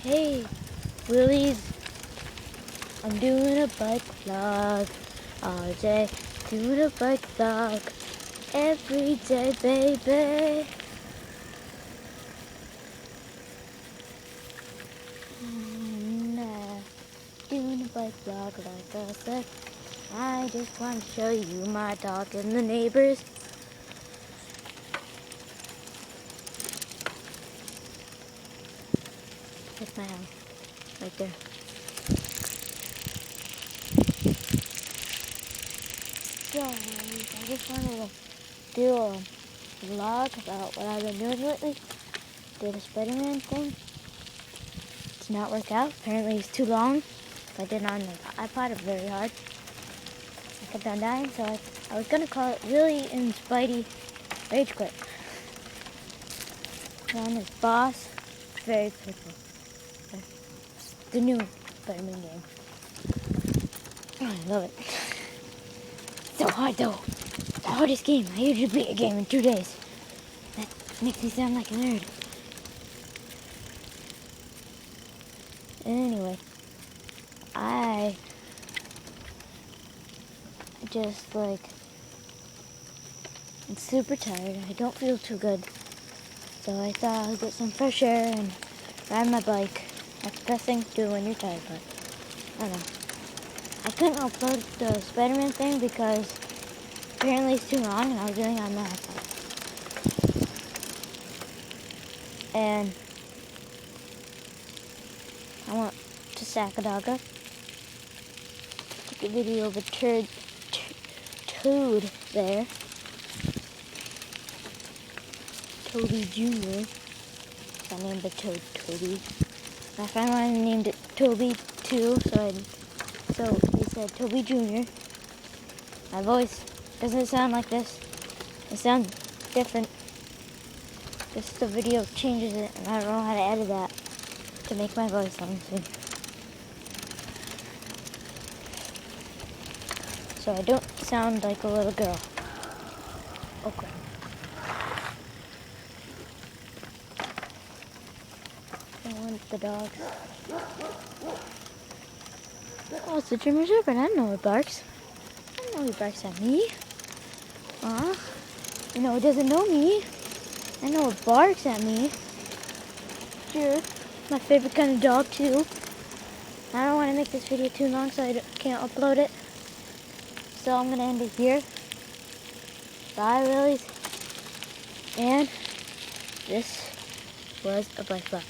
Hey, Willies, I'm doing a bike vlog all day, doing a bike vlog every day, baby. Doing a bike vlog like I said. I just want to show you my dog and the neighbors. That's my house, right there. So, I just wanted to do a vlog about what I've been doing lately. Did a Spider-Man thing. Did not work out. Apparently it's too long. If I did it on the iPod, it's very hard. I kept on dying, so I was gonna call it Willie and Spidey Rage Quit. On his boss, very quickly. The new Spider-Man game. Oh, I love it. So hard though. The hardest game. I usually beat a game in 2 days. That makes me sound like a nerd. Anyway, I just I'm super tired. I don't feel too good. So I thought I'd get some fresh air and ride my bike. That's the best thing to do when you're tired, but I don't know. I couldn't upload the Spider-Man thing because apparently it's too long and I was doing it on my iPod. And I went to Sakadaga. Took a video of a Toad there. Toby Jr. So I named the Toad Toby. My friend named it Toby too, so he said Toby Jr. My voice doesn't sound like this. It sounds different. Just the video changes it, and I don't know how to edit that to make my voice sound sweet. So I don't sound like a little girl. Okay. I want the dogs. Oh, it's the German Shepherd. I know it barks. I know he barks at me. You know, it doesn't know me. I know it barks at me. Sure. My favorite kind of dog, too. I don't want to make this video too long, so I can't upload it. So I'm going to end it here. Bye, Willies. And this was a bike vlog.